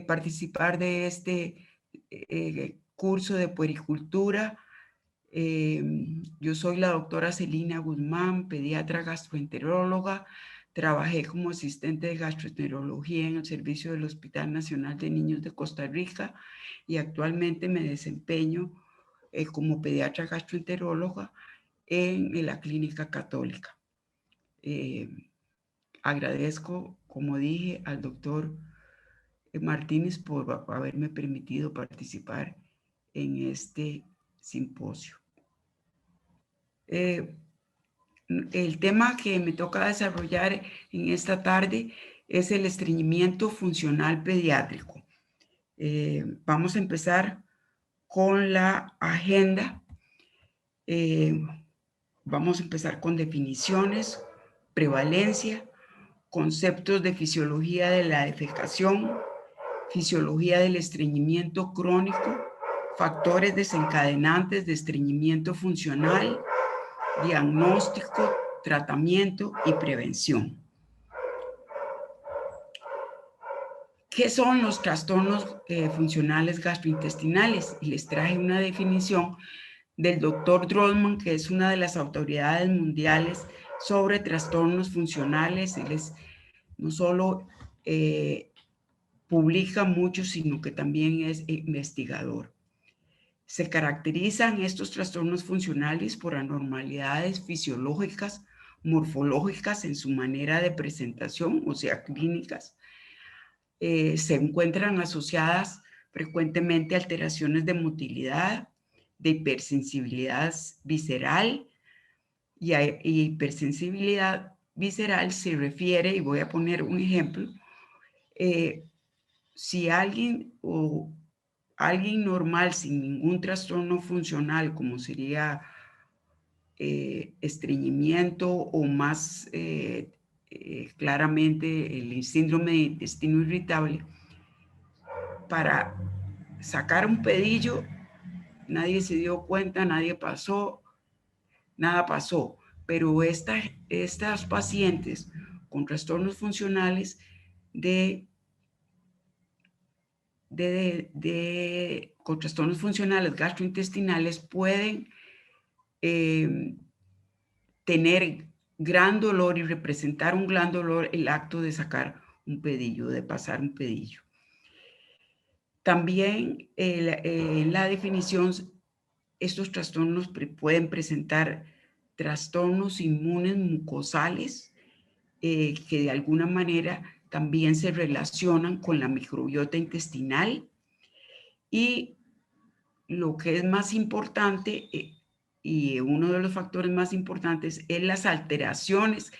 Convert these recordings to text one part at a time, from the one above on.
participar de este curso de puericultura. Yo soy la doctora Celina Guzmán, pediatra gastroenteróloga. Trabajé como asistente de gastroenterología en el servicio del Hospital Nacional de Niños de Costa Rica y actualmente me desempeño como pediatra gastroenteróloga en la Clínica Católica. Agradezco, como dije, al doctor Martínez por haberme permitido participar en este simposio. El tema que me toca desarrollar en esta tarde es el estreñimiento funcional pediátrico. Vamos a empezar con la agenda. Vamos a empezar con definiciones, prevalencia, conceptos de fisiología de la defecación, fisiología del estreñimiento crónico, factores desencadenantes de estreñimiento funcional, diagnóstico, tratamiento y prevención. ¿Qué son los trastornos funcionales gastrointestinales? Y les traje una definición del doctor Drossman, que es una de las autoridades mundiales sobre trastornos funcionales. Él no solo publica mucho, sino que también es investigador. Se caracterizan estos trastornos funcionales por anormalidades fisiológicas, morfológicas en su manera de presentación, o sea, clínicas. Se encuentran asociadas frecuentemente a alteraciones de motilidad, de hipersensibilidad visceral, y hipersensibilidad visceral se refiere, y voy a poner un ejemplo, si alguien normal sin ningún trastorno funcional, como sería estreñimiento o más claramente el síndrome de intestino irritable, para sacar un pedillo, nadie se dio cuenta, nada pasó. Pero estas pacientes con trastornos funcionales con trastornos funcionales gastrointestinales pueden tener gran dolor y representar un gran dolor el acto de sacar un pedillo, de pasar un pedillo. También en la definición, estos trastornos pueden presentar trastornos inmunes mucosales que de alguna manera también se relacionan con la microbiota intestinal, y lo que es más importante y uno de los factores más importantes es las alteraciones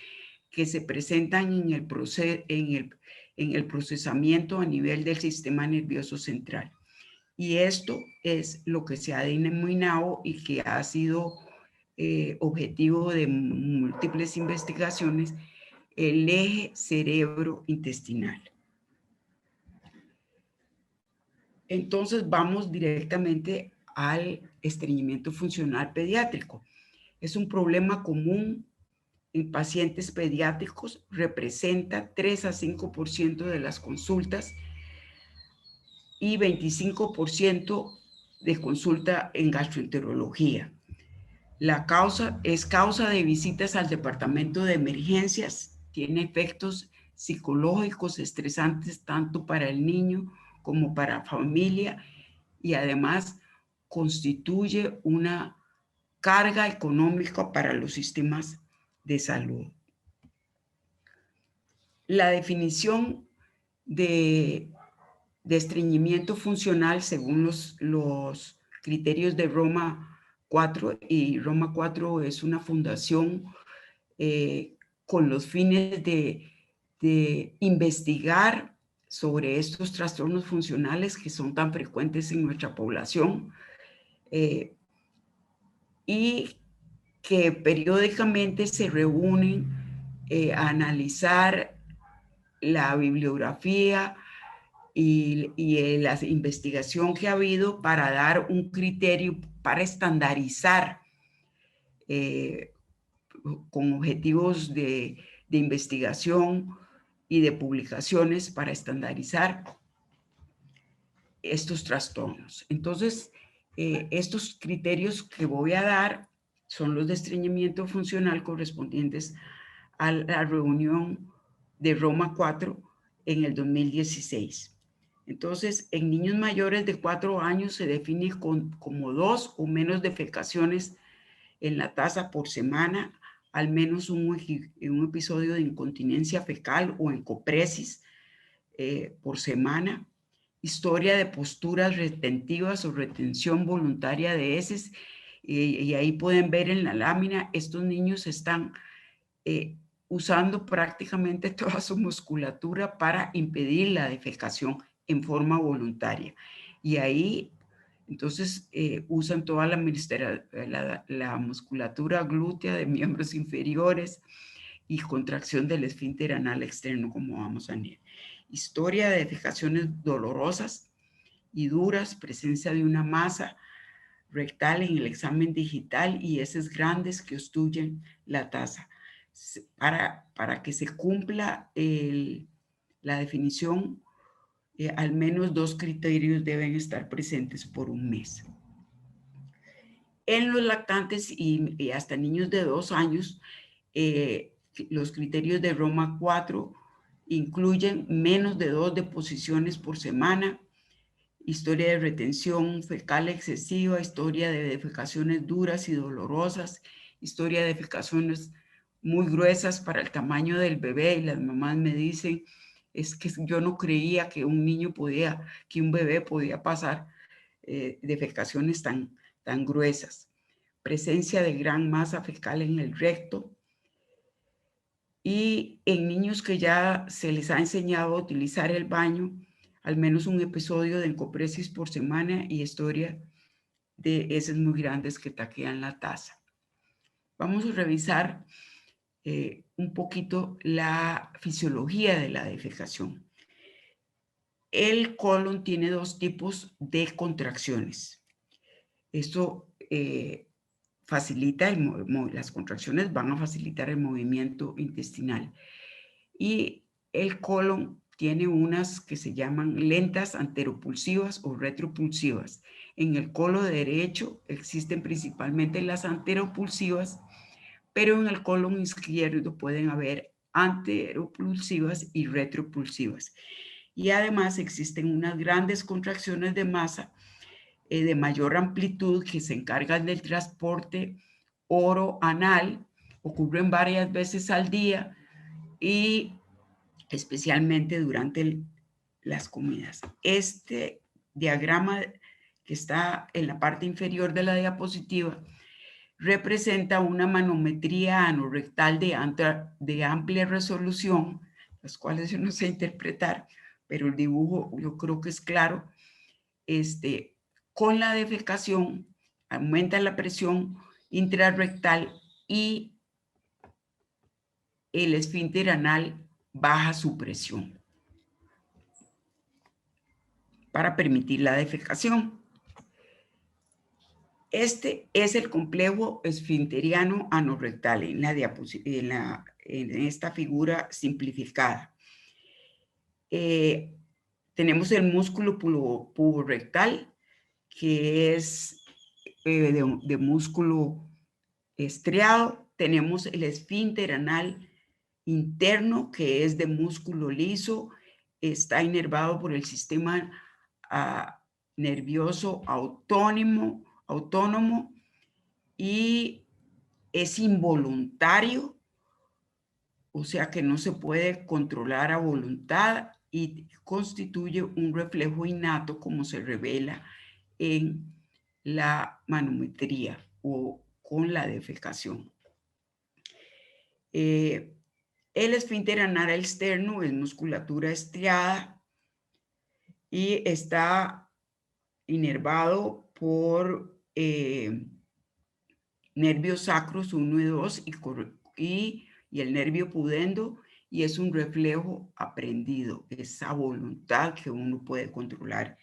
que se presentan en el procesamiento a nivel del sistema nervioso central. Y esto es lo que se ha denominado y que ha sido objetivo de múltiples investigaciones, el eje cerebro-intestinal. Entonces vamos directamente al estreñimiento funcional pediátrico. Es un problema común en pacientes pediátricos, representa 3 a 5% de las consultas y 25% de consulta en gastroenterología. La causa es causa de visitas al departamento de emergencias, tiene efectos psicológicos estresantes tanto para el niño como para la familia, y además constituye una carga económica para los sistemas de salud. La definición de estreñimiento funcional según los criterios de Roma 4, y Roma 4 es una fundación con los fines de investigar sobre estos trastornos funcionales que son tan frecuentes en nuestra población, y que periódicamente se reúnen a analizar la bibliografía y la investigación que ha habido para dar un criterio, para estandarizar con objetivos de investigación y de publicaciones, para estandarizar estos trastornos. Entonces, estos criterios que voy a dar son los de estreñimiento funcional correspondientes a la reunión de Roma 4 en el 2016. Entonces, en niños mayores de 4 años se define como 2 o menos defecaciones en la taza por semana, al menos un episodio de incontinencia fecal o encopresis por semana, historia de posturas retentivas o retención voluntaria de heces, y ahí pueden ver en la lámina, estos niños están usando prácticamente toda su musculatura para impedir la defecación en forma voluntaria. Y ahí, entonces, usan toda la musculatura glútea de miembros inferiores y contracción del esfínter anal externo, como vamos a ver. Historia de defecaciones dolorosas y duras, presencia de una masa rectal en el examen digital y heces grandes que obstruyen la taza. Para que se cumpla la definición, al menos 2 criterios deben estar presentes por un mes. En los lactantes y hasta niños de 2 años, los criterios de Roma 4 incluyen menos de 2 deposiciones por semana, historia de retención fecal excesiva, historia de defecaciones duras y dolorosas, historia de defecaciones muy gruesas para el tamaño del bebé, y las mamás me dicen, es que yo no creía que un bebé podía pasar defecaciones tan gruesas. Presencia de gran masa fecal en el recto, y en niños que ya se les ha enseñado a utilizar el baño, al menos un episodio de encopresis por semana y historia de heces muy grandes que taquean la taza. Vamos a revisar un poquito la fisiología de la defecación. El colon tiene 2 tipos de contracciones. Esto facilita, las contracciones van a facilitar el movimiento intestinal. Y el colon tiene unas que se llaman lentas anteropulsivas o retropulsivas. En el colon derecho existen principalmente las anteropulsivas, pero en el colon izquierdo pueden haber anteropulsivas y retropulsivas. Y además existen unas grandes contracciones de masa de mayor amplitud que se encargan del transporte oro-anal, ocurren varias veces al día y especialmente durante las comidas. Este diagrama que está en la parte inferior de la diapositiva representa una manometría anorrectal de amplia resolución, las cuales yo no sé interpretar, pero el dibujo yo creo que es claro. Con la defecación aumenta la presión intrarrectal y el esfínter anal baja su presión para permitir la defecación. Este es el complejo esfinteriano anorrectal en esta figura simplificada. Tenemos el músculo puborectal, que es de músculo estriado. Tenemos el esfínter anal interno, que es de músculo liso, está inervado por el sistema nervioso autónomo y es involuntario, o sea que no se puede controlar a voluntad y constituye un reflejo innato como se revela en la manometría o con la defecación. El esfínter anal externo es musculatura estriada y está inervado por nervios sacros 1 y 2 y el nervio pudendo, y es un reflejo aprendido, esa voluntad que uno puede controlar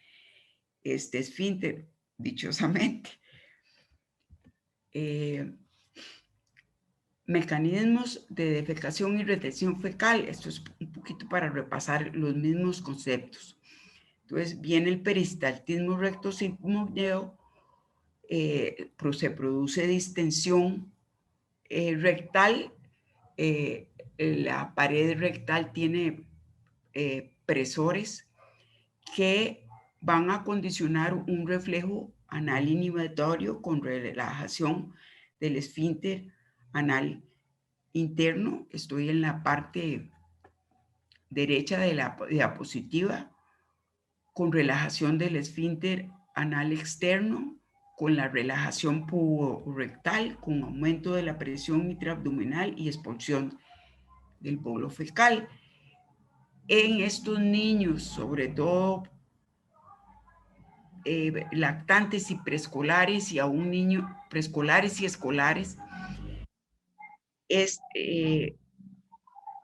este esfínter, dichosamente. Mecanismos de defecación y retención fecal. Esto es un poquito para repasar los mismos conceptos. Entonces viene el peristaltismo rectosigmoideo, se produce distensión rectal, la pared rectal tiene presores que van a condicionar un reflejo anal inhibitorio con relajación del esfínter anal interno. Estoy en la parte derecha de la diapositiva, con relajación del esfínter anal externo, con la relajación puborectal, con aumento de la presión intraabdominal y expulsión del bolo fecal. En estos niños, sobre todo lactantes y preescolares, y aún niños preescolares y escolares,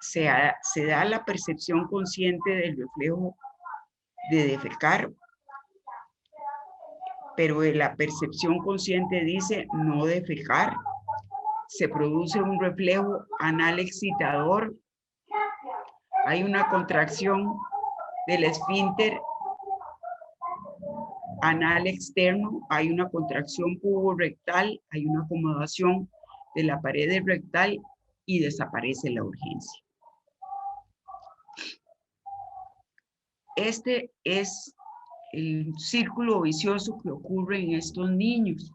se da la percepción consciente del reflejo de defecar, pero la percepción consciente dice no defecar. Se produce un reflejo anal excitador, hay una contracción del esfínter anal externo, hay una contracción puborectal, hay una acomodación de la pared rectal y desaparece la urgencia. Este es el círculo vicioso que ocurre en estos niños.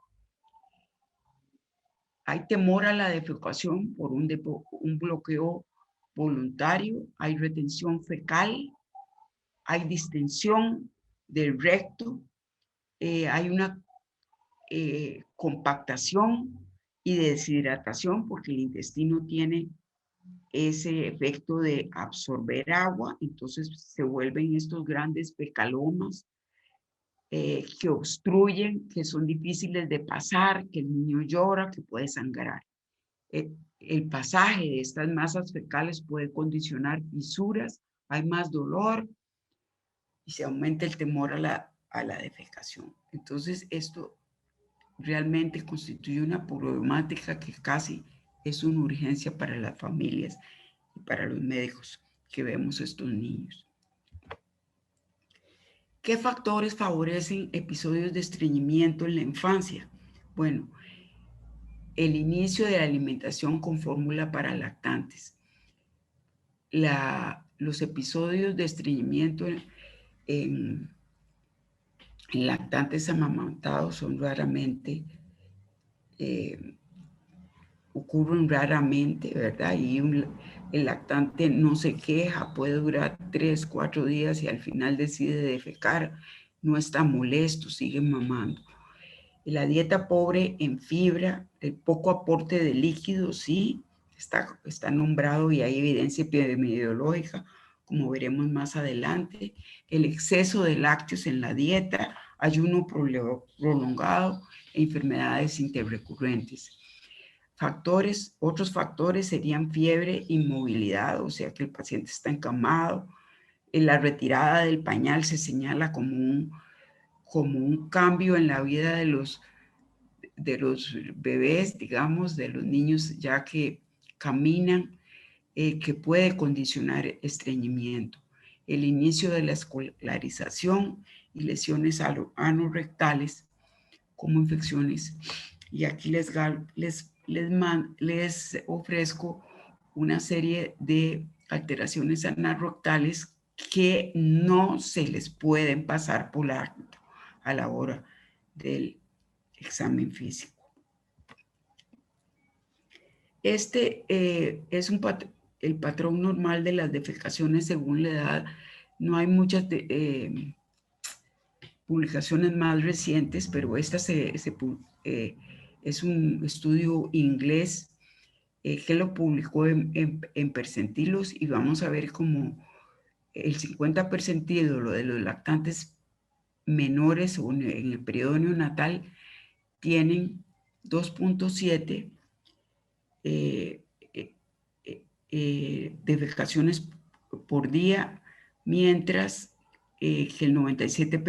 Hay temor a la defecación por un bloqueo voluntario, hay retención fecal, hay distensión del recto, hay una compactación y deshidratación porque el intestino tiene ese efecto de absorber agua, entonces se vuelven estos grandes fecalomas que obstruyen, que son difíciles de pasar, que el niño llora, que puede sangrar. El pasaje de estas masas fecales puede condicionar fisuras, hay más dolor y se aumenta el temor a la defecación. Entonces, esto realmente constituye una problemática que casi es una urgencia para las familias y para los médicos que vemos estos niños. ¿Qué factores favorecen episodios de estreñimiento en la infancia? Bueno, el inicio de la alimentación con fórmula para lactantes. Los episodios de estreñimiento en lactantes amamantados son raramente, ocurren raramente, ¿verdad? Y el lactante no se queja, puede durar 3, 4 días y al final decide defecar, no está molesto, sigue mamando. La dieta pobre en fibra, el poco aporte de líquidos, sí, está nombrado y hay evidencia epidemiológica, como veremos más adelante. El exceso de lácteos en la dieta, ayuno prolongado e enfermedades interrecurrentes. Otros factores serían fiebre, inmovilidad, o sea que el paciente está encamado. En la retirada del pañal se señala como un cambio en la vida de los bebés, digamos, de los niños ya que caminan, que puede condicionar estreñimiento. El inicio de la escolarización y lesiones anorrectales como infecciones. Y aquí les ofrezco una serie de alteraciones anorrectales que no se les pueden pasar por alto a la hora del examen físico. Este es el patrón normal de las defecaciones según la edad. No hay muchas publicaciones más recientes, pero esta es un estudio inglés que lo publicó en percentilos, y vamos a ver cómo el 50 percentilo de los lactantes menores o en el periodo neonatal tienen 2.7 defecaciones por día, mientras que el 97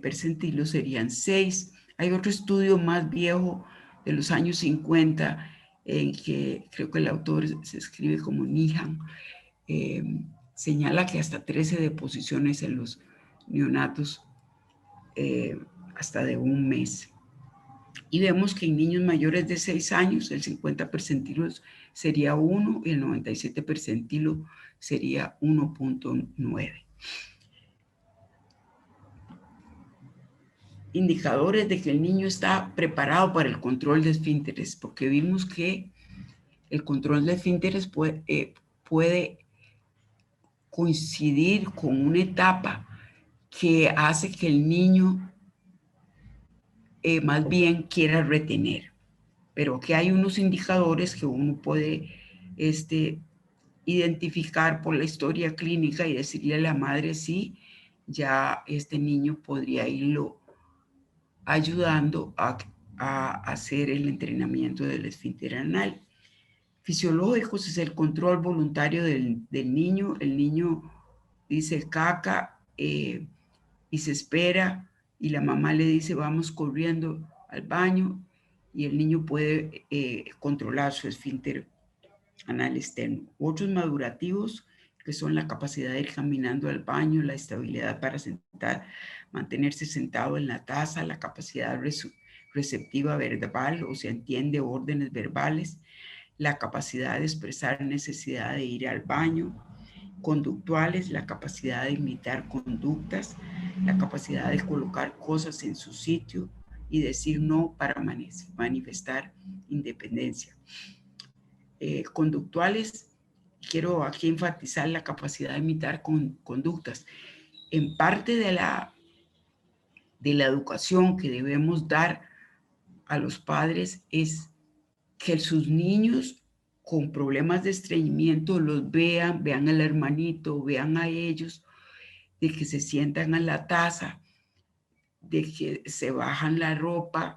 percentilo serían 6. Hay otro estudio más viejo de los años 50 en que creo que el autor se escribe como Nihan, señala que hasta 13 deposiciones en los neonatos hasta de 1 mes. Y vemos que en niños mayores de 6 años el 50 percentilo sería 1 y el 97 percentilo sería 1.9. Indicadores de que el niño está preparado para el control de esfínteres, porque vimos que el control de esfínteres puede coincidir con una etapa que hace que el niño más bien quiera retener, pero que hay unos indicadores que uno puede identificar por la historia clínica y decirle a la madre si ya este niño podría irlo ayudando a hacer el entrenamiento del esfínter anal. Fisiológicos es el control voluntario del niño. El niño dice caca y se espera y la mamá le dice vamos corriendo al baño y el niño puede controlar su esfínter anal externo. Otros madurativos que son la capacidad de ir caminando al baño, la estabilidad para mantenerse sentado en la taza, la capacidad receptiva verbal, o sea, entiende órdenes verbales, la capacidad de expresar necesidad de ir al baño, conductuales, la capacidad de imitar conductas, la capacidad de colocar cosas en su sitio y decir no para manifestar independencia. Conductuales, quiero aquí enfatizar la capacidad de imitar conductas. En parte de la educación que debemos dar a los padres es que sus niños con problemas de estreñimiento los vean al hermanito, vean a ellos, de que se sientan a la taza, de que se bajan la ropa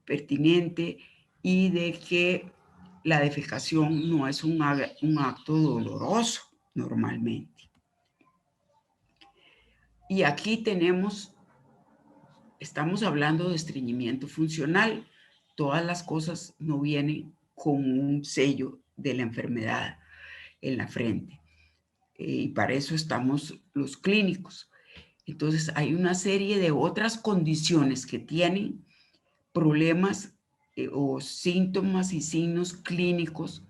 pertinente y de que la defecación no es un acto doloroso normalmente. Y aquí estamos hablando de estreñimiento funcional. Todas las cosas no vienen con un sello de la enfermedad en la frente. Y para eso estamos los clínicos. Entonces hay una serie de otras condiciones que tienen problemas o síntomas y signos clínicos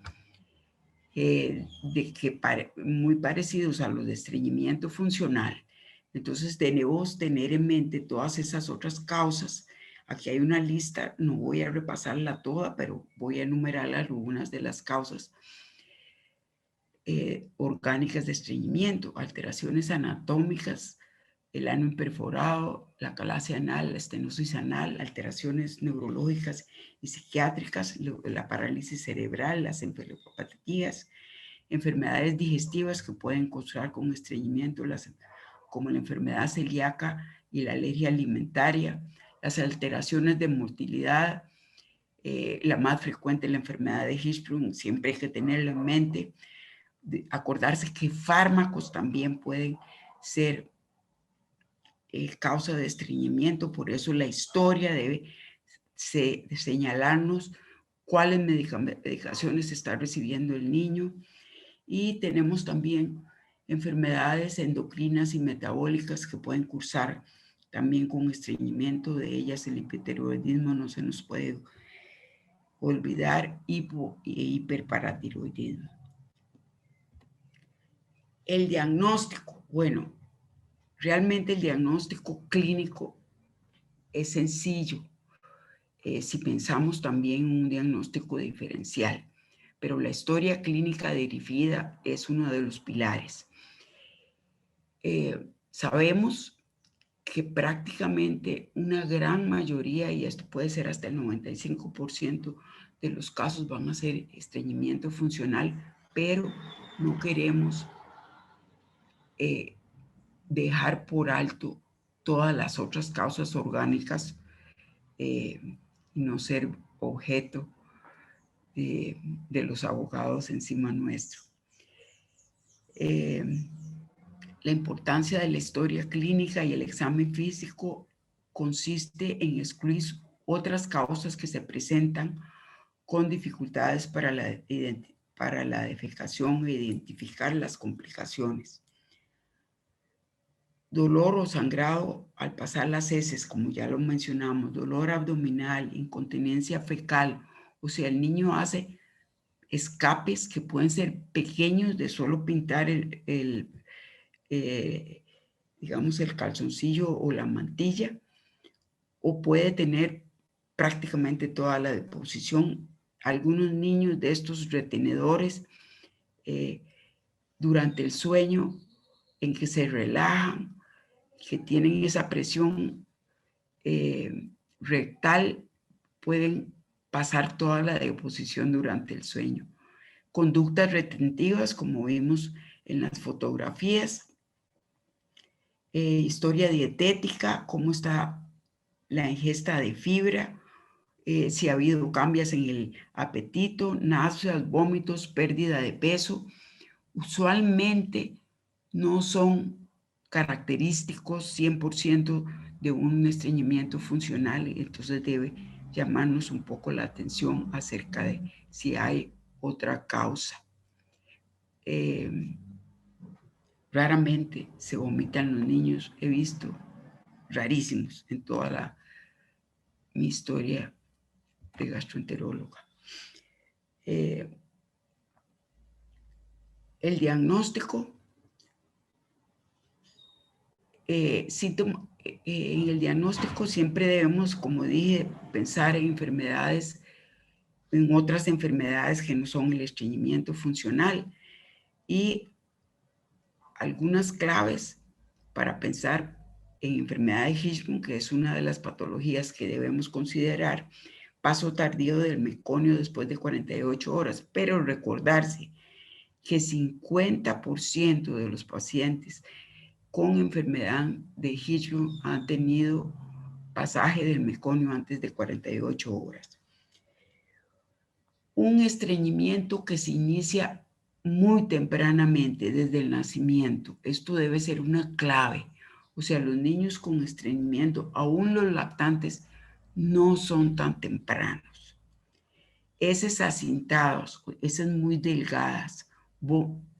muy parecidos a los de estreñimiento funcional. Entonces debemos tener en mente todas esas otras causas. Aquí hay una lista, no voy a repasarla toda, pero voy a enumerar algunas de las causas orgánicas de estreñimiento: alteraciones anatómicas, el ano imperforado, la calasia anal, la estenosis anal, alteraciones neurológicas y psiquiátricas, la parálisis cerebral, las encefalopatías, enfermedades digestivas que pueden causar con estreñimiento, como la enfermedad celíaca y la alergia alimentaria, las alteraciones de motilidad, la más frecuente, la enfermedad de Hirschsprung, siempre hay que tenerlo en mente. Acordarse que fármacos también pueden ser causa de estreñimiento, por eso la historia debe señalarnos cuáles medicaciones está recibiendo el niño. Y tenemos también enfermedades endocrinas y metabólicas que pueden cursar también con estreñimiento. De ellas el hipotiroidismo no se nos puede olvidar, y hiperparatiroidismo. El diagnóstico, bueno, realmente el diagnóstico clínico es sencillo si pensamos también en un diagnóstico diferencial, pero la historia clínica dirigida es uno de los pilares. Sabemos que prácticamente una gran mayoría, y esto puede ser hasta el 95% de los casos, van a ser estreñimiento funcional, pero no queremos dejar por alto todas las otras causas orgánicas y no ser objeto de los abogados encima nuestro. La importancia de la historia clínica y el examen físico consiste en excluir otras causas que se presentan con dificultades para la defecación e identificar las complicaciones. dolor o sangrado al pasar las heces, como ya lo mencionamos, dolor abdominal, incontinencia fecal, o sea, el niño hace escapes que pueden ser pequeños de solo pintar digamos, el calzoncillo o la mantilla, o puede tener prácticamente toda la deposición. Algunos niños de estos retenedores durante el sueño en que se relajan, que tienen esa presión rectal, pueden pasar toda la deposición durante el sueño. Conductas retentivas, como vimos en las fotografías. Historia dietética, cómo está la ingesta de fibra, si ha habido cambios en el apetito, náuseas, vómitos, pérdida de peso. Usualmente no son característicos 100% de un estreñimiento funcional, entonces debe llamarnos un poco la atención acerca de si hay otra causa. Raramente se vomitan los niños, he visto rarísimos en toda mi historia de gastroenteróloga. El diagnóstico, en el diagnóstico siempre debemos, como dije, pensar en enfermedades, en otras enfermedades que no son el estreñimiento funcional, y algunas claves para pensar en enfermedad de Hirschsprung, que es una de las patologías que debemos considerar. Paso tardío del meconio después de 48 horas, pero recordarse que 50% de los pacientes con enfermedad de Hirschsprung han tenido pasaje del meconio antes de 48 horas. Un estreñimiento que se inicia muy tempranamente, desde el nacimiento. Esto debe ser una clave. O sea, los niños con estreñimiento, aún los lactantes, no son tan tempranos. Heces acintados, heces muy delgadas,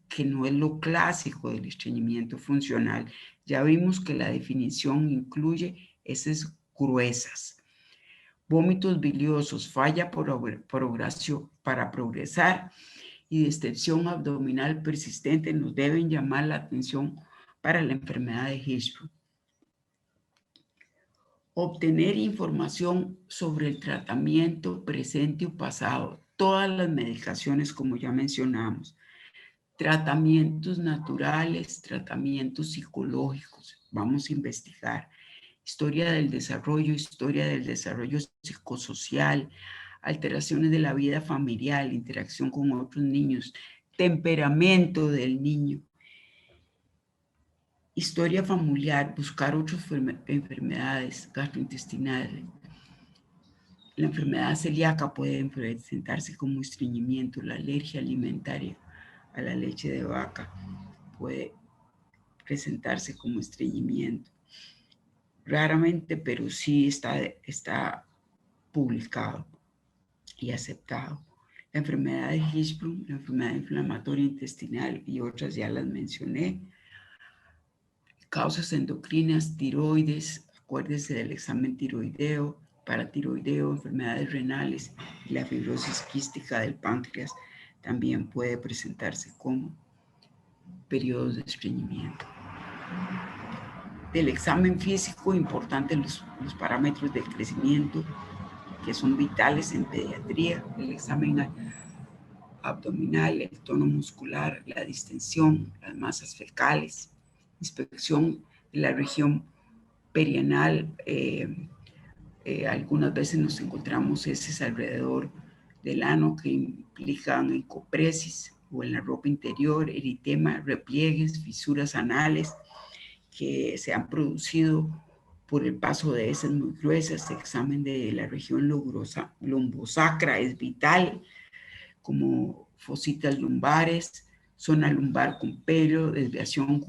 que no es lo clásico del estreñimiento funcional. Ya vimos que la definición incluye heces gruesas. Vómitos biliosos, falla para progresar y distensión abdominal persistente nos deben llamar la atención para la enfermedad de Hirschsprung. Obtener información sobre el tratamiento presente o pasado, todas las medicaciones como ya mencionamos, tratamientos naturales, tratamientos psicológicos, vamos a investigar, historia del desarrollo psicosocial, alteraciones de la vida familiar, interacción con otros niños, temperamento del niño, historia familiar, buscar otras enfermedades gastrointestinales. La enfermedad celíaca puede presentarse como estreñimiento, la alergia alimentaria a la leche de vaca puede presentarse como estreñimiento. Raramente, pero sí está publicado y aceptado. La enfermedad de Hirschsprung, la enfermedad inflamatoria intestinal y otras ya las mencioné. Causas endocrinas, tiroides, acuérdense del examen tiroideo, paratiroideo, enfermedades renales y la fibrosis quística del páncreas también puede presentarse como periodos de estreñimiento. Del examen físico, importantes los parámetros del crecimiento que son vitales en pediatría, el examen abdominal, el tono muscular, la distensión, las masas fecales, inspección de la región perianal. Algunas veces nos encontramos heces alrededor del ano que implican encopresis o en la ropa interior, eritema, repliegues, fisuras anales que se han producido por el paso de heces muy gruesas. Examen de la región lumbosacra es vital, como fositas lumbares, zona lumbar con pelo, desviación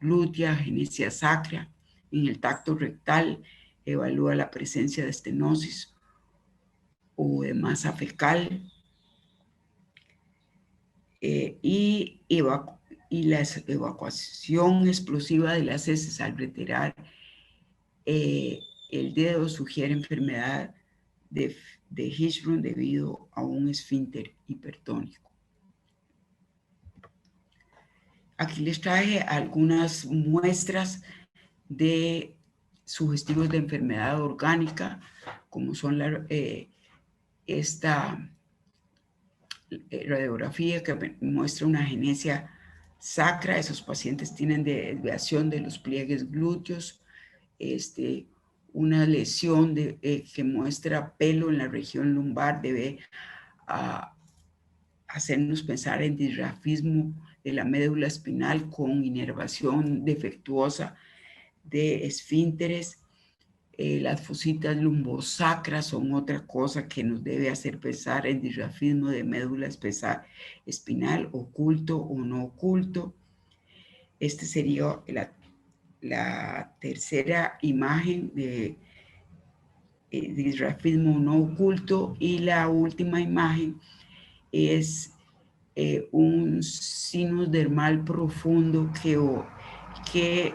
glútea, genesia sacra. En el tacto rectal evalúa la presencia de estenosis o de masa fecal y y la evacuación explosiva de las heces al retirar el dedo sugiere enfermedad de Hirschsprung debido a un esfínter hipertónico. Aquí les traje algunas muestras de sugestivos de enfermedad orgánica, como son esta radiografía que muestra una agenesia sacra. Esos pacientes tienen desviación de los pliegues glúteos, una lesión que muestra pelo en la región lumbar debe hacernos pensar en disrafismo de la médula espinal con inervación defectuosa de esfínteres. Las fositas lumbosacras son otra cosa que nos debe hacer pensar en disrafismo de médula espinal, oculto o no oculto. Este sería la tercera imagen de disrafismo no oculto, y la última imagen es un sinus dermal profundo que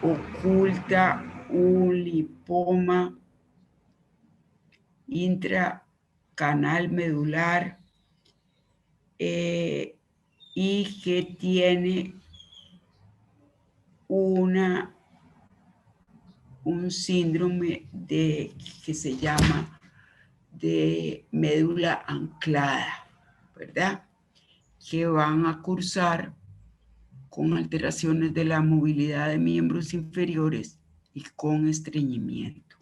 oculta un lipoma intracanal medular y que tiene un síndrome que se llama de médula anclada, ¿verdad? Que van a cursar con alteraciones de la movilidad de miembros inferiores y con estreñimiento.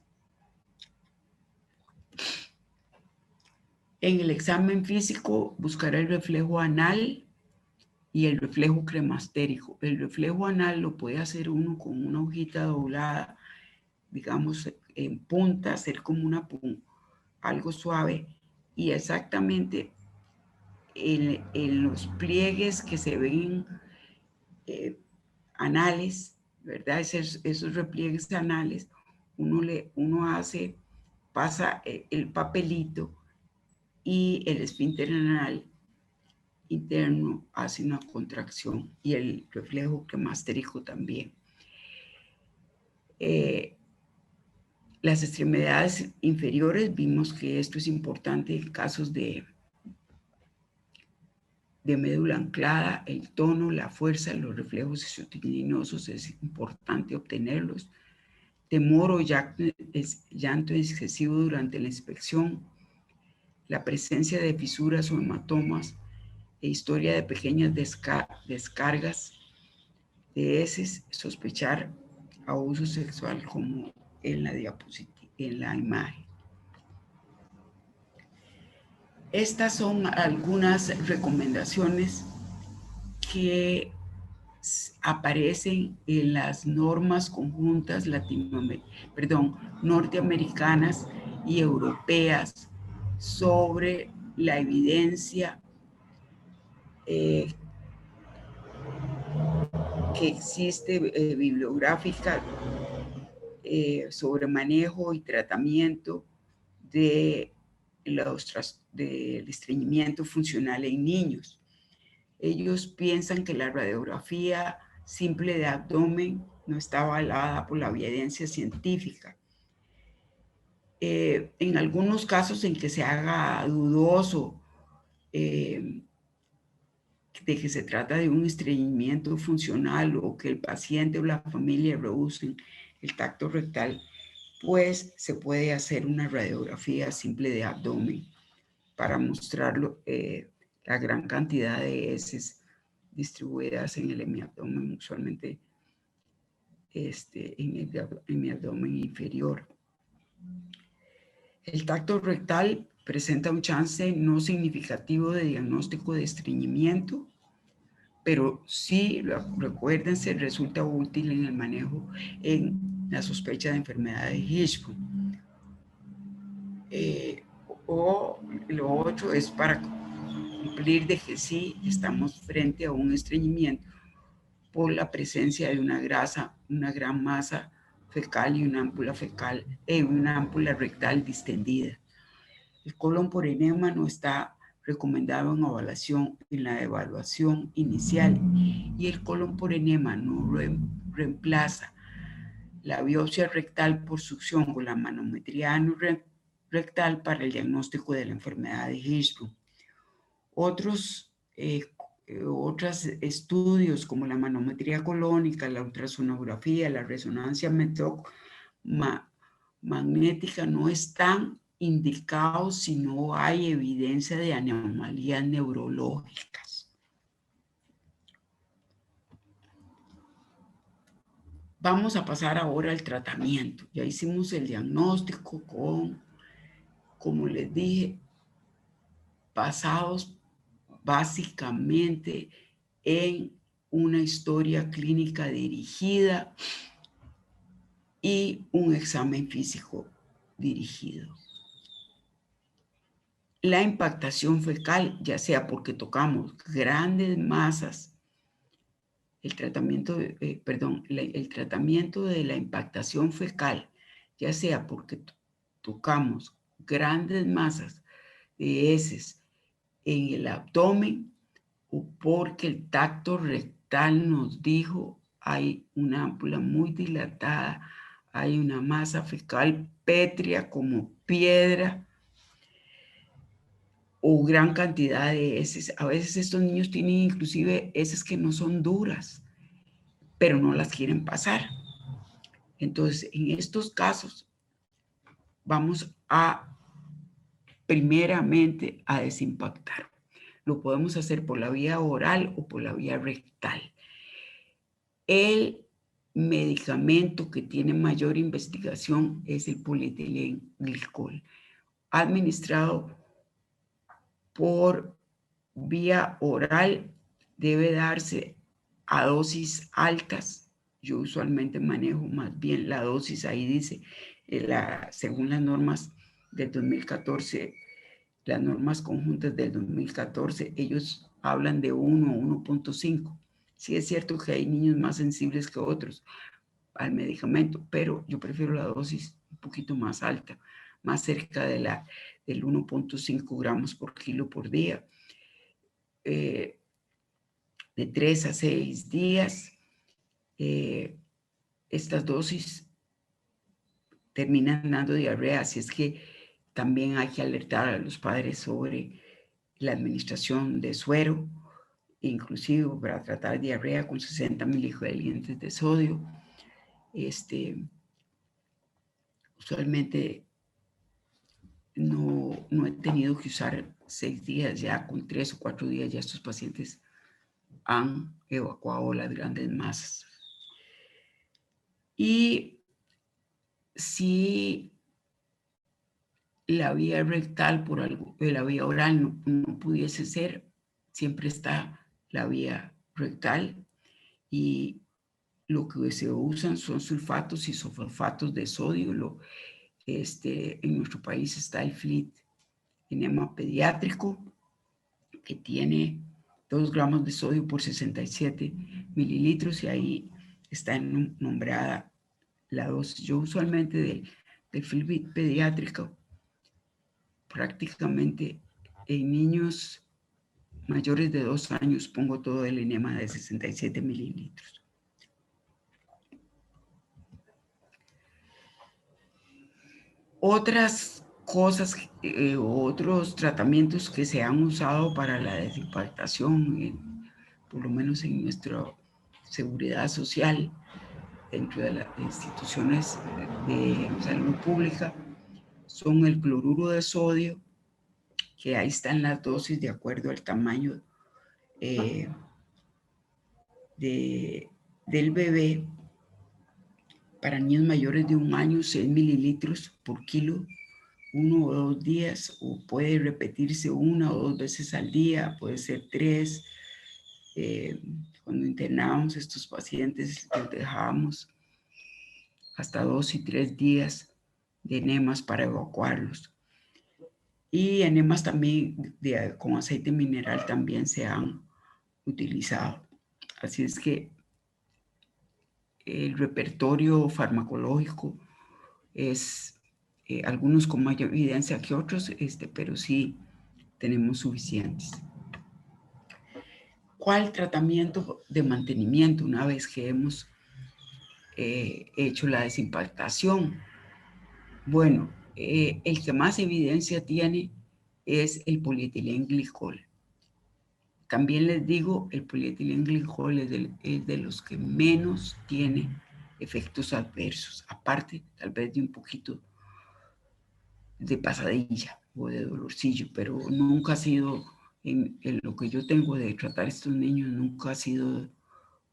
En el examen físico buscará el reflejo anal y el reflejo cremastérico. El reflejo anal lo puede hacer uno con una hojita doblada, digamos en punta, hacer como algo suave, y exactamente en los pliegues que se ven anales, ¿verdad? Esos repliegues anales, pasa el papelito y el esfínter anal interno hace una contracción, y el reflejo cremastérico también. Las extremidades inferiores, vimos que esto es importante en casos de médula anclada, el tono, la fuerza, los reflejos isotonianosos, es importante obtenerlos. Temor o llanto excesivo durante la inspección, la presencia de fisuras o hematomas, e historia de pequeñas descargas de heces, sospechar abuso sexual como en la diapositiva, en la imagen. Estas son algunas recomendaciones que aparecen en las normas conjuntas norteamericanas y europeas sobre la evidencia que existe bibliográfica sobre manejo y tratamiento del estreñimiento funcional en niños. Ellos piensan que la radiografía simple de abdomen no está avalada por la evidencia científica. En algunos casos en que se haga dudoso de que se trata de un estreñimiento funcional, o que el paciente o la familia rehúsen el tacto rectal, pues se puede hacer una radiografía simple de abdomen para mostrarlo, la gran cantidad de heces distribuidas en el hemiabdomen, usualmente en el hemiabdomen inferior. El tacto rectal presenta un chance no significativo de diagnóstico de estreñimiento, pero sí, recuérdense, resulta útil en el manejo en la sospecha de enfermedad de Hirschsprung. O lo otro es para cumplir de que sí estamos frente a un estreñimiento por la presencia de una gran masa fecal y una ámpula rectal distendida. El colon por enema no está recomendado en la evaluación inicial y el colon por enema no reemplaza la biopsia rectal por succión o la manometría rectal para el diagnóstico de la enfermedad de Hirschsprung. Otros estudios como la manometría colónica, la ultrasonografía, la resonancia magnética no están indicados si no hay evidencia de anomalías neurológicas. Vamos a pasar ahora al tratamiento. Ya hicimos el diagnóstico como les dije, basados básicamente en una historia clínica dirigida y un examen físico dirigido. La impactación fecal, ya sea porque tocamos grandes masas, el tratamiento de la impactación fecal, ya sea porque tocamos grandes masas de heces en el abdomen o porque el tacto rectal nos dijo hay una ámpula muy dilatada, hay una masa fecal pétrea como piedra o gran cantidad de heces. A veces estos niños tienen inclusive heces que no son duras, pero no las quieren pasar. Entonces, en estos casos, vamos primeramente a desimpactar. Lo podemos hacer por la vía oral o por la vía rectal. El medicamento que tiene mayor investigación es el polietilenglicol, administrado por vía oral, debe darse a dosis altas. Yo usualmente manejo más bien la dosis, ahí dice, según las normas del 2014, las normas conjuntas del 2014, ellos hablan de 1 o 1.5. Sí es cierto que hay niños más sensibles que otros al medicamento, pero yo prefiero la dosis un poquito más alta, más cerca del 1.5 gramos por kilo por día. De 3 a 6 días, estas dosis terminan dando diarrea, así es que también hay que alertar a los padres sobre la administración de suero, inclusive para tratar diarrea con 60 miliequivalentes de sodio. Usualmente no he tenido que usar 6 días, ya con 3 o 4 días ya estos pacientes han evacuado las grandes masas. Y si la vía rectal por algo, la vía oral no pudiese ser, siempre está la vía rectal y lo que se usan son sulfatos y sulfatos de sodio. En nuestro país está el FLIT, enema pediátrico, que tiene 2 gramos de sodio por 67 mililitros y ahí está nombrada la dosis. Yo usualmente del FLIT pediátrico, prácticamente en niños mayores de 2 años pongo todo el enema de 67 mililitros. Otras cosas, otros tratamientos que se han usado para la desimpactación, por lo menos en nuestra seguridad social, dentro de las instituciones de salud pública, son el cloruro de sodio, que ahí están las dosis de acuerdo al tamaño del bebé. Para niños mayores de 1 año, 6 mililitros por kilo, 1 o 2 días, o puede repetirse 1 o 2 veces al día, puede ser 3. Cuando internábamos estos pacientes, los dejábamos hasta 2 y 3 días de enemas para evacuarlos. Y enemas también con aceite mineral también se han utilizado. Así es que el repertorio farmacológico es algunos con mayor evidencia que otros, pero sí tenemos suficientes. ¿Cuál tratamiento de mantenimiento una vez que hemos hecho la desimpactación? Bueno, el que más evidencia tiene es el polietilenglicol. También les digo, el polietilenglicol es de los que menos tiene efectos adversos, aparte tal vez de un poquito de pasadilla o de dolorcillo, pero nunca ha sido, en lo que yo tengo de tratar a estos niños, nunca ha sido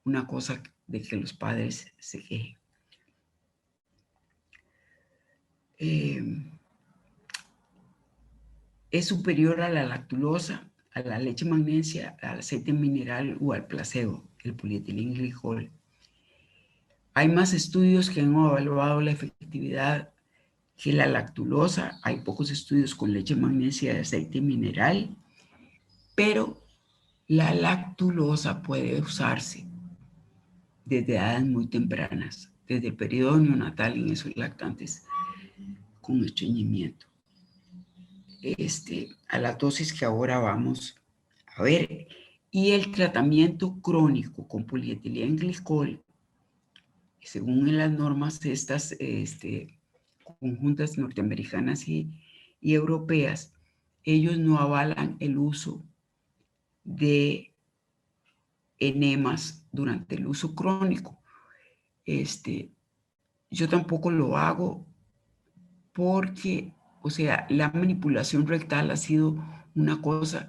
una cosa de que los padres se quejen. Es superior a la lactulosa, a la leche magnesia, al aceite mineral o al placebo, el polietilenglicol. Hay más estudios que han evaluado la efectividad que la lactulosa. Hay pocos estudios con leche magnesia y aceite mineral, pero la lactulosa puede usarse desde edades muy tempranas, desde el periodo neonatal en esos lactantes con estreñimiento. A la dosis que ahora vamos a ver. Y el tratamiento crónico con polietilenglicol, según las normas estas conjuntas norteamericanas y europeas, ellos no avalan el uso de enemas durante el uso crónico. Yo tampoco lo hago porque, o sea, la manipulación rectal ha sido una cosa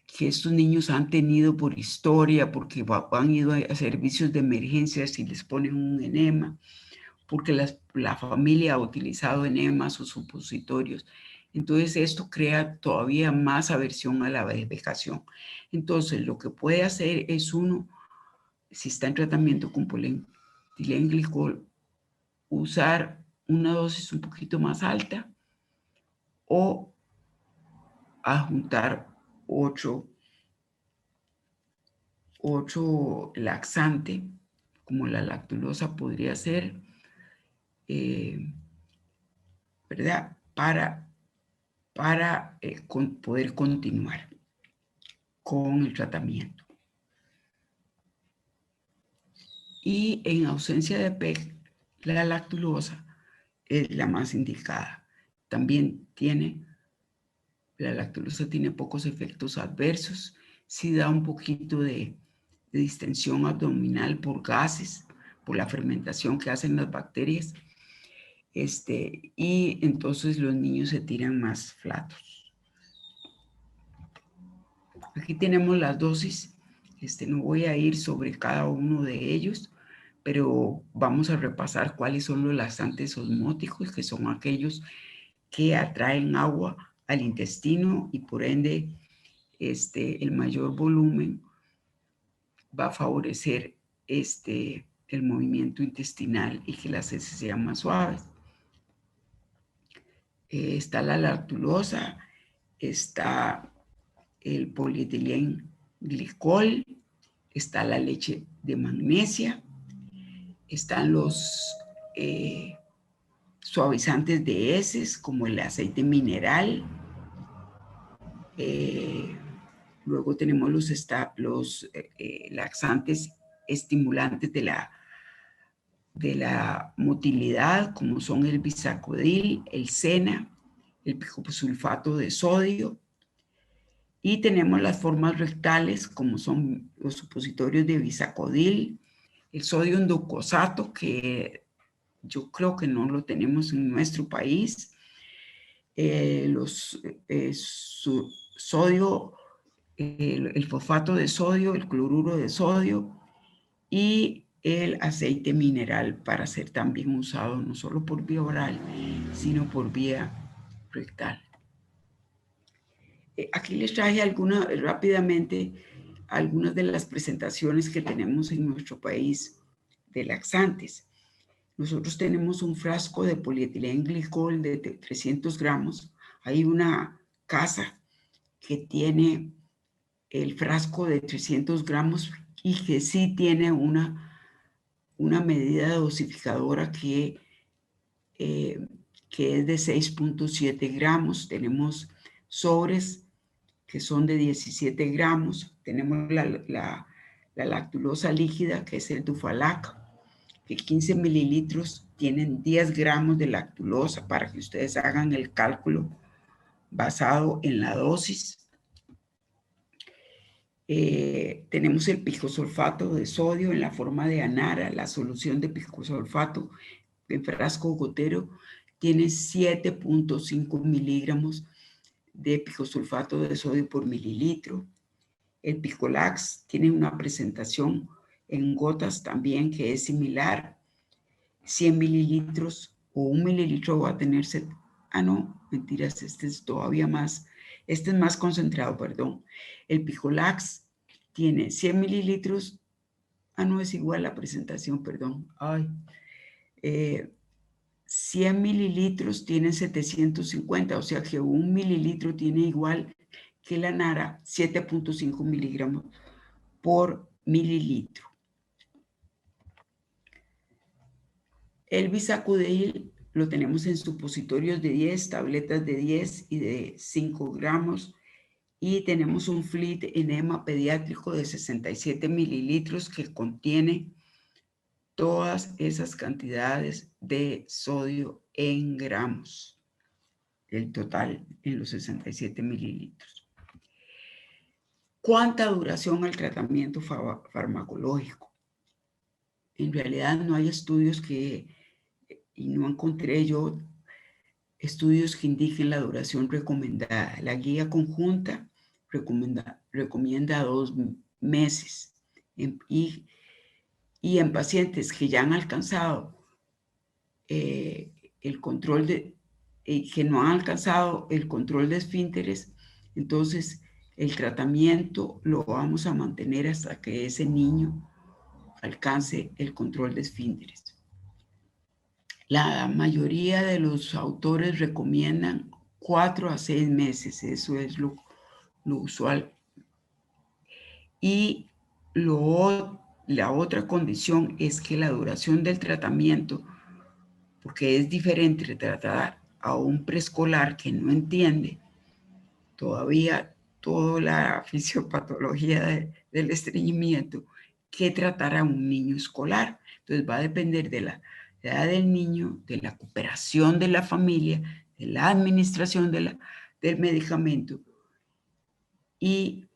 que estos niños han tenido por historia, porque han ido a servicios de emergencias y les ponen un enema, porque la familia ha utilizado enemas o supositorios. Entonces esto crea todavía más aversión a la medicación. Entonces lo que puede hacer es uno, si está en tratamiento con polietilenglicol, usar una dosis un poquito más alta o adjuntar otro laxante, como la lactulosa podría ser, ¿verdad? Para poder continuar con el tratamiento. Y en ausencia de PEG, la lactulosa es la más indicada. También la lactulosa tiene pocos efectos adversos, sí da un poquito de distensión abdominal por gases, por la fermentación que hacen las bacterias, y entonces los niños se tiran más flatos. Aquí tenemos las dosis, no voy a ir sobre cada uno de ellos, pero vamos a repasar cuáles son los laxantes osmóticos, que son aquellos que atraen agua al intestino y por ende el mayor volumen va a favorecer el movimiento intestinal y que las heces sean más suaves. Está la lactulosa, está el polietilenglicol, está la leche de magnesia, están los suavizantes de heces como el aceite mineral. Luego tenemos los laxantes estimulantes de la motilidad, como son el bisacodil, el sena, el picosulfato de sodio. Y tenemos las formas rectales, como son los supositorios de bisacodil, el sodio endocosato, que yo creo que no lo tenemos en nuestro país, sodio, el fosfato de sodio, el cloruro de sodio y el aceite mineral para ser también usado no solo por vía oral, sino por vía rectal. Aquí les traje rápidamente algunas de las presentaciones que tenemos en nuestro país de laxantes. Nosotros tenemos un frasco de polietilenglicol de 300 gramos. Hay una casa que tiene el frasco de 300 gramos y que sí tiene una medida dosificadora que es de 6.7 gramos. Tenemos sobres que son de 17 gramos. Tenemos la lactulosa líquida, que es el Dufalac, que 15 mililitros tienen 10 gramos de lactulosa, para que ustedes hagan el cálculo basado en la dosis. Tenemos el picosulfato de sodio en la forma de Anara. La solución de picosulfato en frasco gotero tiene 7.5 miligramos de picosulfato de sodio por mililitro. El Picolax tiene una presentación en gotas también que es similar. 100 mililitros o 1 mililitro va a tener... no, mentiras, este es todavía más... Este es más concentrado, perdón. El Picolax tiene 100 mililitros. No es igual la presentación, perdón. 100 mililitros tiene 750, o sea que 1 mililitro tiene igual que la Nara, 7.5 miligramos por mililitro. El Bisacudil lo tenemos en supositorios de 10, tabletas de 10 y de 5 gramos. Y tenemos un Fleet enema pediátrico de 67 mililitros que contiene todas esas cantidades de sodio en gramos. El total en los 67 mililitros. ¿Cuánta duración al tratamiento farmacológico? En realidad no hay estudios y no encontré yo estudios que indiquen la duración recomendada. La guía conjunta recomienda 2 meses. Y en pacientes que ya han alcanzado el control que no han alcanzado el control de esfínteres, entonces el tratamiento lo vamos a mantener hasta que ese niño alcance el control de esfínteres. La mayoría de los autores recomiendan 4 a 6 meses, eso es lo usual. Y la otra condición es que la duración del tratamiento, porque es diferente tratar a un preescolar que no entiende todavía toda la fisiopatología del estreñimiento, que tratar a un niño escolar. Entonces va a depender de la edad del niño, de la cooperación de la familia, de la administración del medicamento y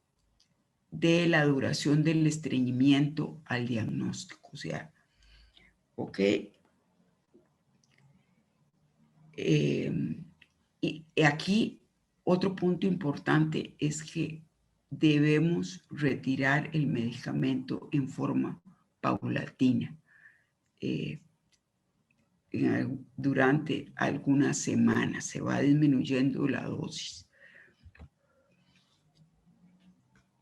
de la duración del estreñimiento al diagnóstico. O sea, ¿ok? Y aquí otro punto importante es que debemos retirar el medicamento en forma paulatina durante algunas semanas. Se va disminuyendo la dosis.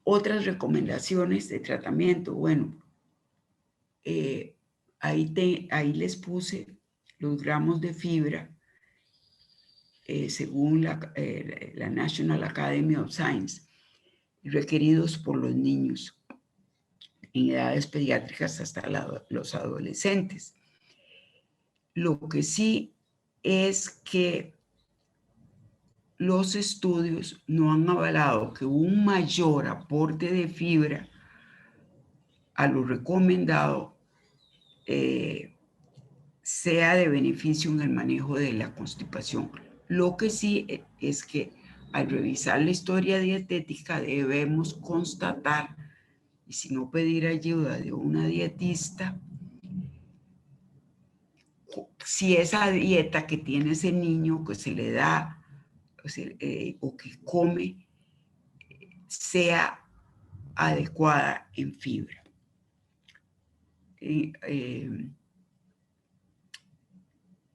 Otras recomendaciones de tratamiento. Bueno, ahí les puse los gramos de fibra según la National Academy of Science, requeridos por los niños en edades pediátricas hasta los adolescentes. Lo que sí es que los estudios no han avalado que un mayor aporte de fibra a lo recomendado sea de beneficio en el manejo de la constipación. Lo que sí es que al revisar la historia dietética debemos constatar, y si no pedir ayuda de una dietista, si esa dieta que tiene ese niño que se le da o que come sea adecuada en fibra. En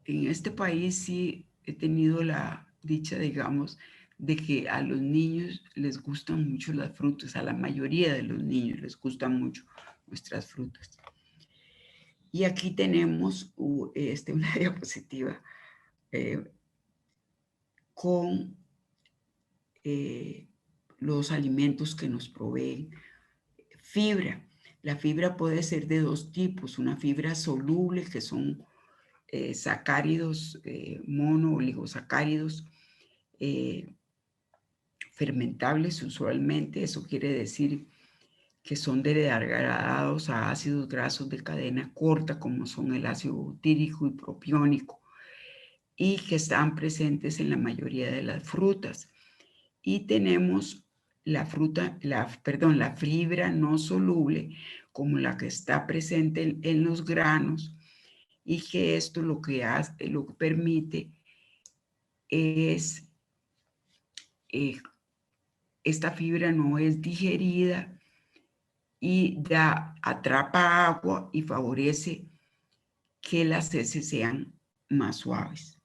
este país sí he tenido la dicha, digamos, de que a los niños les gustan mucho las frutas, a la mayoría de los niños les gustan mucho nuestras frutas. Y aquí tenemos una diapositiva con los alimentos que nos proveen fibra. La fibra puede ser de 2 tipos, una fibra soluble, que son sacáridos, mono, oligosacáridos, fermentables usualmente. Eso quiere decir que son degradados a ácidos grasos de cadena corta, como son el ácido butírico y propiónico, y que están presentes en la mayoría de las frutas. Y tenemos la fibra no soluble, como la que está presente en los granos, y que esto lo que permite es, esta fibra no es digerida y atrapa agua y favorece que las heces sean más suaves.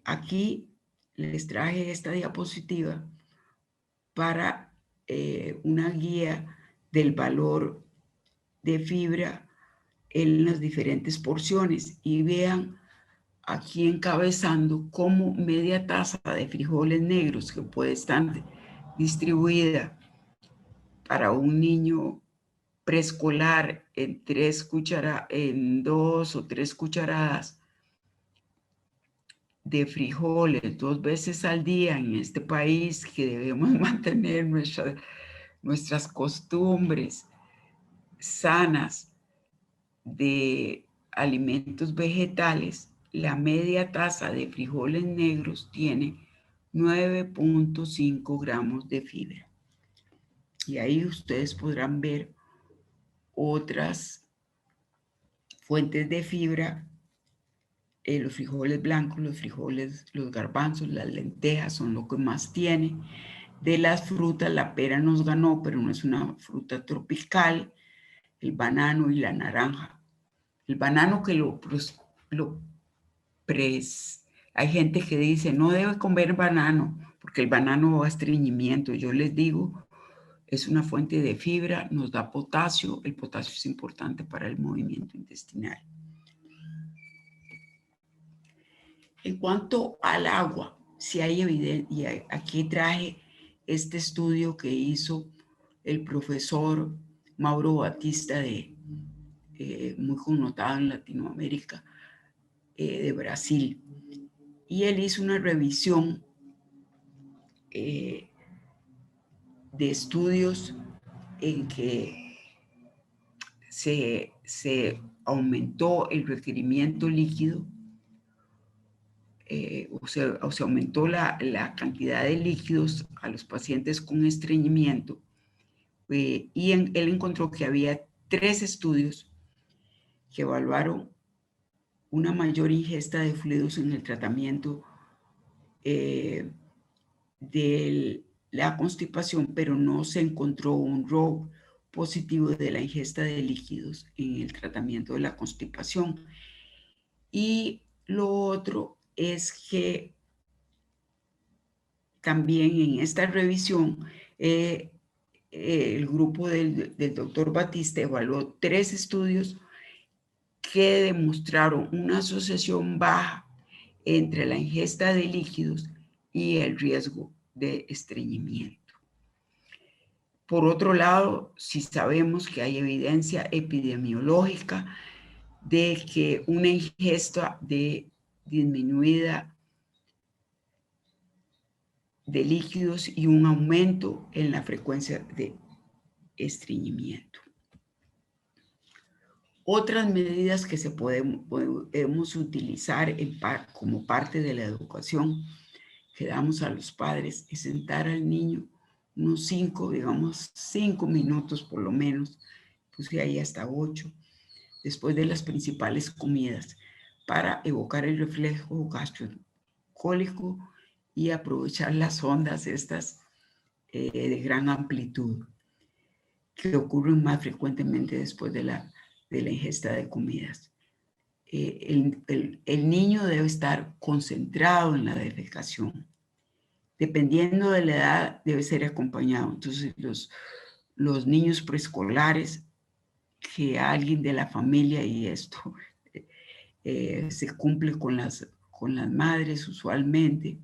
Aquí les traje esta diapositiva para una guía del valor de fibra en las diferentes porciones, y vean aquí encabezando cómo media taza de frijoles negros, que puede estar distribuida para un niño preescolar en 2 o 3 cucharadas de frijoles 2 veces al día en este país, que debemos mantener nuestras costumbres sanas de alimentos vegetales. La media taza de frijoles negros tiene 9.5 gramos de fibra. Y ahí ustedes podrán ver otras fuentes de fibra, los frijoles blancos, los garbanzos, las lentejas son lo que más tiene. De las frutas, la pera nos ganó, pero no es una fruta tropical. El banano y la naranja. El banano que hay gente que dice, no debe comer banano, porque el banano va a estreñimiento. Yo les digo, es una fuente de fibra, nos da potasio. El potasio es importante para el movimiento intestinal. En cuanto al agua, si hay evidencia, aquí traje este estudio que hizo el profesor Mauro Batista, muy connotado en Latinoamérica, de Brasil. Y él hizo una revisión de estudios en que se aumentó el requerimiento líquido, o se aumentó la cantidad de líquidos a los pacientes con estreñimiento, y él encontró que había 3 estudios que evaluaron una mayor ingesta de fluidos en el tratamiento de la constipación, pero no se encontró un rol positivo de la ingesta de líquidos en el tratamiento de la constipación. Y lo otro es que también en esta revisión el grupo del doctor Batista evaluó 3 estudios que demostraron una asociación baja entre la ingesta de líquidos y el riesgo de estreñimiento. Por otro lado, si sabemos que hay evidencia epidemiológica de que una ingesta disminuida de líquidos y un aumento en la frecuencia de estreñimiento. Otras medidas que podemos utilizar como parte de la educación que damos a los padres es sentar al niño unos 5 minutos por lo menos, puse ahí hasta 8, después de las principales comidas, para evocar el reflejo gastrocólico y aprovechar las ondas estas de gran amplitud que ocurren más frecuentemente después de la ingesta de comidas. El niño debe estar concentrado en la defecación. Dependiendo de la edad, debe ser acompañado. Entonces, los niños preescolares, que alguien de la familia, y esto se cumple con las madres usualmente,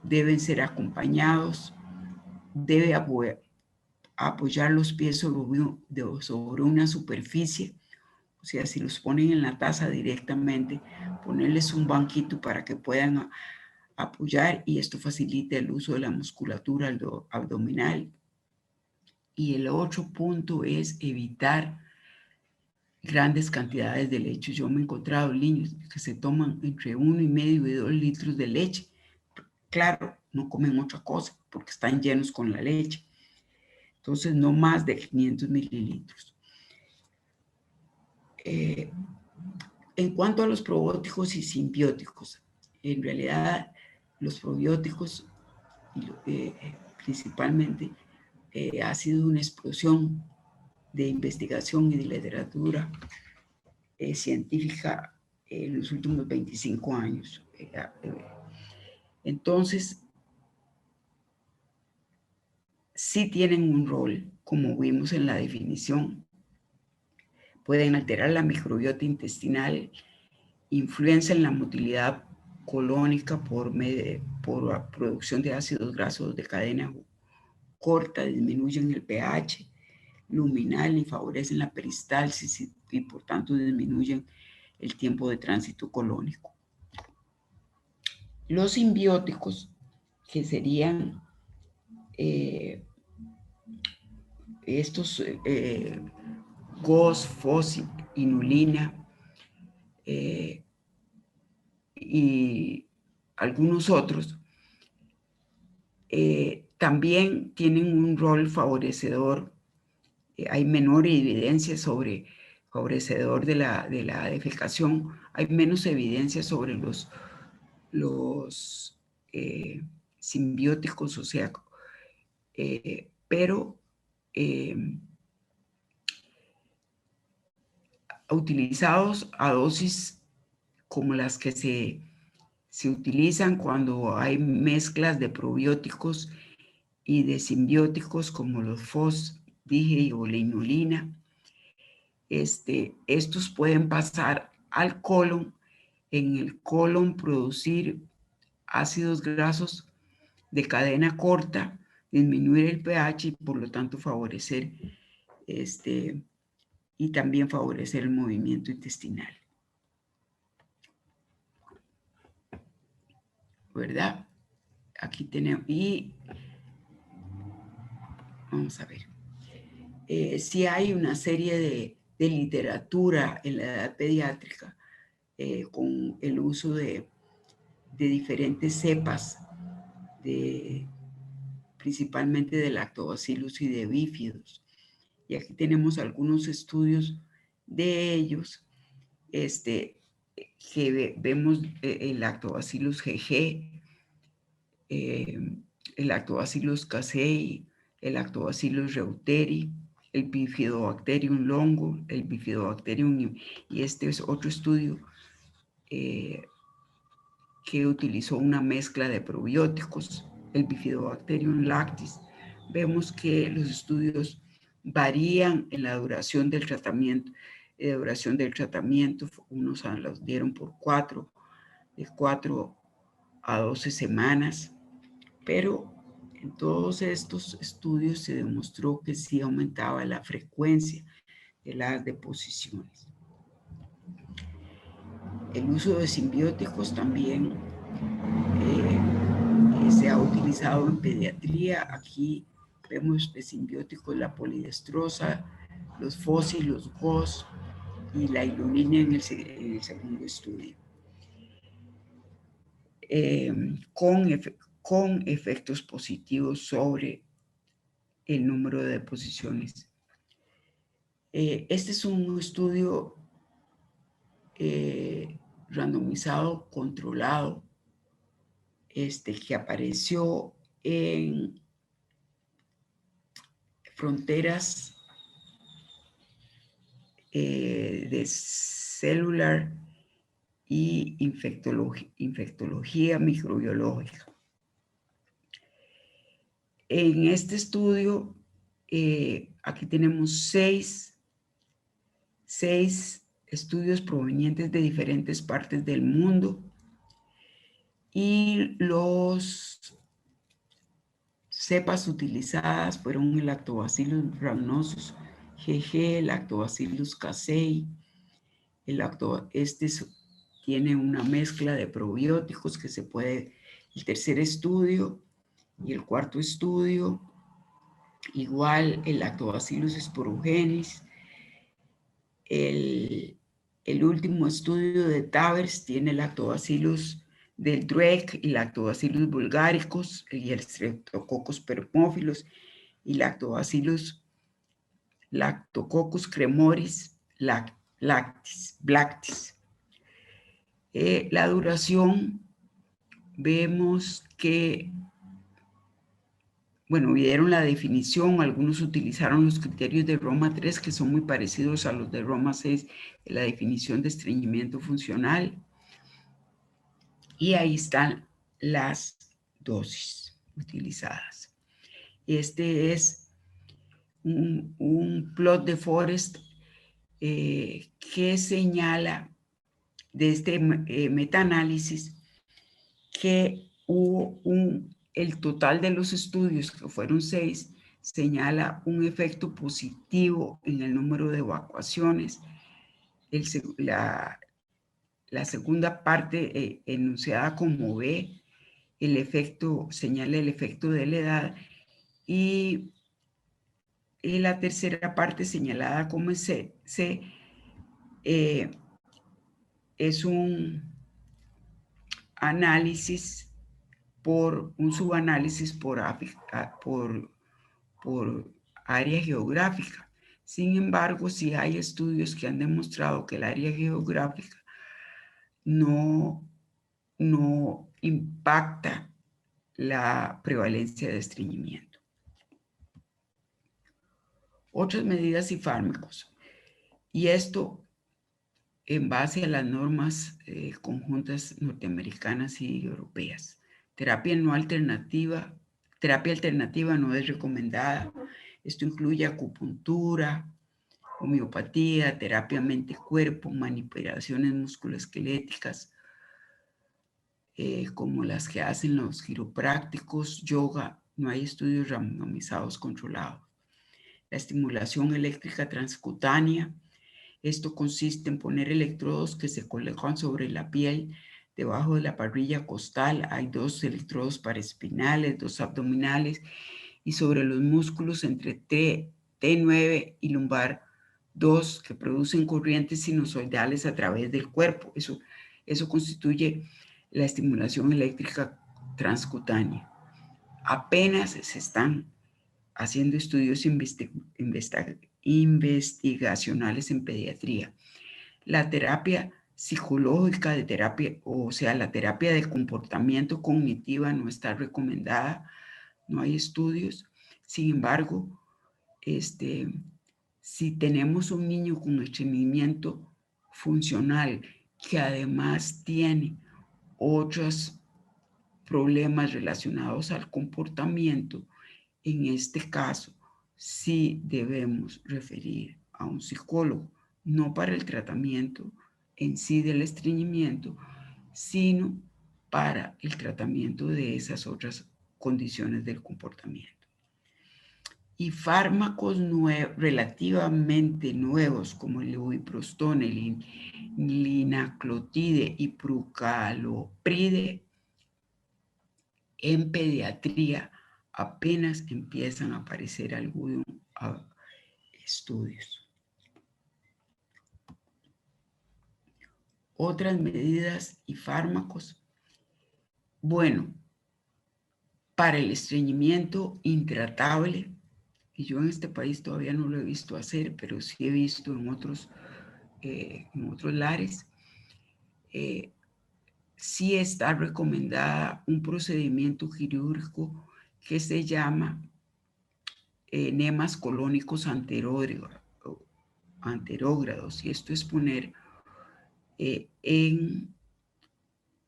deben ser acompañados, debe apoyar los pies sobre una superficie, o sea, si los ponen en la taza directamente, ponerles un banquito para que puedan apoyar, y esto facilita el uso de la musculatura abdominal. Y el otro punto es evitar grandes cantidades de leche. Yo me he encontrado niños que se toman entre 1,5 y 2 litros de leche. Claro, no comen otra cosa porque están llenos con la leche. Entonces, no más de 500 mililitros. En cuanto a los probióticos y simbióticos, en realidad los probióticos principalmente ha sido una explosión de investigación y de literatura científica en los últimos 25 años. Entonces, sí tienen un rol, como vimos en la definición. Pueden alterar la microbiota intestinal, influencian la motilidad colónica por producción de ácidos grasos de cadena corta, disminuyen el pH luminal y favorecen la peristalsis y por tanto disminuyen el tiempo de tránsito colónico. Los simbióticos, que serían estos GOS, FOS, inulina y algunos otros, también tienen un rol favorecedor. Hay menor evidencia sobre favorecedor de la defecación, hay menos evidencia sobre los simbióticos, o sea, pero utilizados a dosis como las que se utilizan cuando hay mezclas de probióticos y de simbióticos como los FOS, dije, o la inulina. Estos pueden pasar al colon, en el colon producir ácidos grasos de cadena corta, disminuir el pH y por lo tanto favorecer y también favorecer el movimiento intestinal. ¿Verdad? Aquí tenemos, y vamos a ver. Sí hay una serie de literatura en la edad pediátrica con el uso de diferentes cepas, principalmente de lactobacillus y de bífidos. Y aquí tenemos algunos estudios de ellos, que vemos el lactobacillus GG, el lactobacillus casei, el lactobacillus reuteri, el bifidobacterium longo, el bifidobacterium, y este es otro estudio que utilizó una mezcla de probióticos, el bifidobacterium lactis. Vemos que los estudios varían en la duración del tratamiento. Unos los dieron por de 4 a 12 semanas, pero en todos estos estudios se demostró que sí aumentaba la frecuencia de las deposiciones. El uso de simbióticos también se ha utilizado en pediatría. Aquí vemos de simbióticos la polidestrosa, los FOS y los GOS y la inulina en el segundo estudio. Con efectos positivos sobre el número de deposiciones. Este es un estudio randomizado, controlado, que apareció en fronteras de celular y infectología microbiológica. En este estudio, aquí tenemos seis estudios provenientes de diferentes partes del mundo, y los cepas utilizadas fueron el Lactobacillus rhamnosus GG, el Lactobacillus casei, tiene una mezcla de probióticos que se puede El tercer estudio y el cuarto estudio, igual el Lactobacillus sporugenis. El último estudio de Tavers tiene Lactobacillus del Drake y Lactobacillus bulgaricus y el Streptococcus pneumophilos y Lactobacillus Lactococcus cremoris blactis. La duración, vemos que, bueno, vieron la definición, algunos utilizaron los criterios de Roma 3, que son muy parecidos a los de Roma 6, de la definición de estreñimiento funcional. Y ahí están las dosis utilizadas. Este es un plot de Forest que señala de este metaanálisis que hubo el total de los estudios, que fueron 6, señala un efecto positivo en el número de evacuaciones. La segunda parte enunciada como B, el efecto, señala el efecto de la edad, y la tercera parte señalada como C, es un análisis un subanálisis por área geográfica. Sin embargo, sí hay estudios que han demostrado que el área geográfica no impacta la prevalencia de estreñimiento. Otras medidas y fármacos. Y esto en base a las normas conjuntas norteamericanas y europeas. Terapia alternativa no es recomendada. Esto incluye acupuntura, homeopatía, terapia mente-cuerpo, manipulaciones musculoesqueléticas, como las que hacen los quiroprácticos, yoga. No hay estudios randomizados controlados. La estimulación eléctrica transcutánea. Esto consiste en poner electrodos que se colocan sobre la piel debajo de la parrilla costal. Hay 2 electrodos paraespinales, 2 abdominales, y sobre los músculos entre T9 y lumbar 2, que producen corrientes sinusoidales a través del cuerpo. Eso constituye la estimulación eléctrica transcutánea. Apenas se están haciendo estudios investigacionales en pediatría. La terapia psicológica de terapia, o sea, la terapia de comportamiento cognitiva no está recomendada, no hay estudios. Sin embargo, si tenemos un niño con estreñimiento funcional que además tiene otros problemas relacionados al comportamiento, en este caso sí debemos referir a un psicólogo, no para el tratamiento en sí del estreñimiento, sino para el tratamiento de esas otras condiciones del comportamiento. Y fármacos relativamente nuevos como el levoiprostol, el linaclotide y prucalopride en pediatría apenas empiezan a aparecer algunos estudios. Otras medidas y fármacos. Bueno, para el estreñimiento intratable, y yo en este país todavía no lo he visto hacer, pero sí he visto en otros lares, sí está recomendada un procedimiento quirúrgico que se llama enemas colónicos anterógrados, y esto es poner en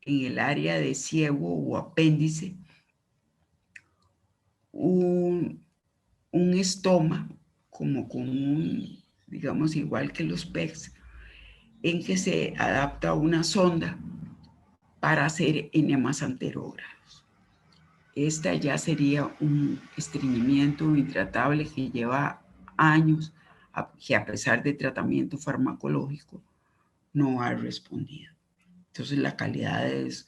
el área de ciego o apéndice un estoma como con digamos igual que los PECs, en que se adapta una sonda para hacer enemas anterógrados. Esta ya sería un estreñimiento intratable que lleva años, que a pesar de tratamiento farmacológico no ha respondido. Entonces la calidad es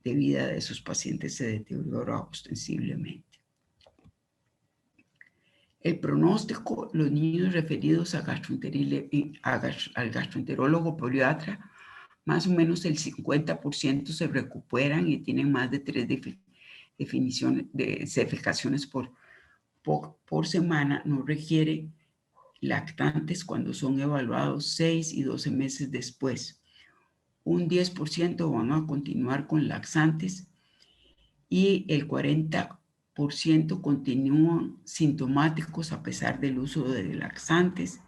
de vida de esos pacientes se deteriora ostensiblemente. El pronóstico, los niños referidos al gastroenterólogo pediatra, más o menos el 50% se recuperan y tienen más de 3 defecaciones por semana. No requiere lactantes cuando son evaluados 6 y 12 meses después. Un 10% van a continuar con laxantes y el 40% continúan sintomáticos a pesar del uso de laxantes,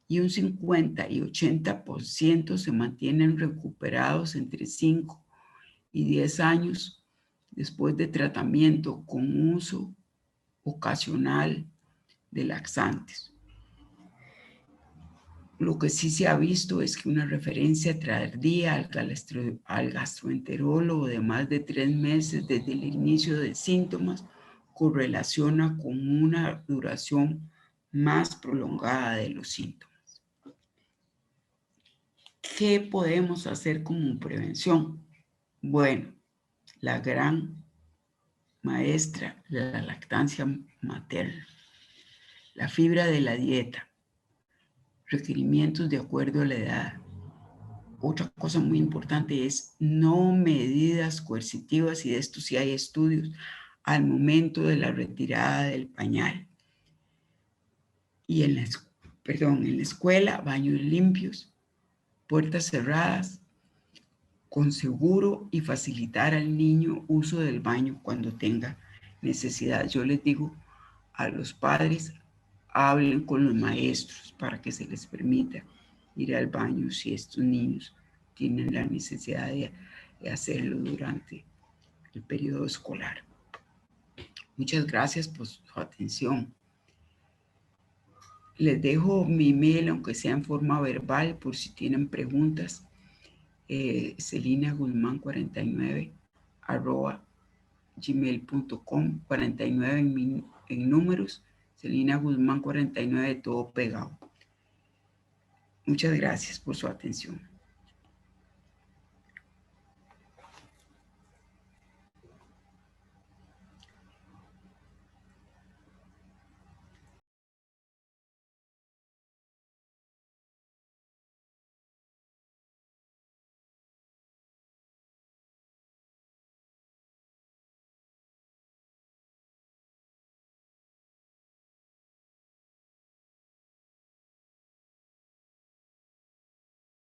y un 50 y 80% se mantienen recuperados entre 5 y 10 años después de tratamiento con uso ocasional de laxantes. Lo que sí se ha visto es que una referencia tardía al gastroenterólogo de más de 3 meses desde el inicio de síntomas correlaciona con una duración más prolongada de los síntomas. ¿Qué podemos hacer como prevención? Bueno, la gran maestra de la lactancia materna, la fibra de la dieta, requerimientos de acuerdo a la edad. Otra cosa muy importante es no medidas coercitivas, y de esto sí hay estudios, al momento de la retirada del pañal. Y en la escuela, baños limpios, puertas cerradas, con seguro, y facilitar al niño uso del baño cuando tenga necesidad. Yo les digo a los padres, hablen con los maestros para que se les permita ir al baño si estos niños tienen la necesidad de hacerlo durante el periodo escolar. Muchas gracias por su atención. Les dejo mi email, aunque sea en forma verbal, por si tienen preguntas. celinaguzman49 @gmail.com, 49 en números, celinaguzman49 todo pegado. Muchas gracias por su atención.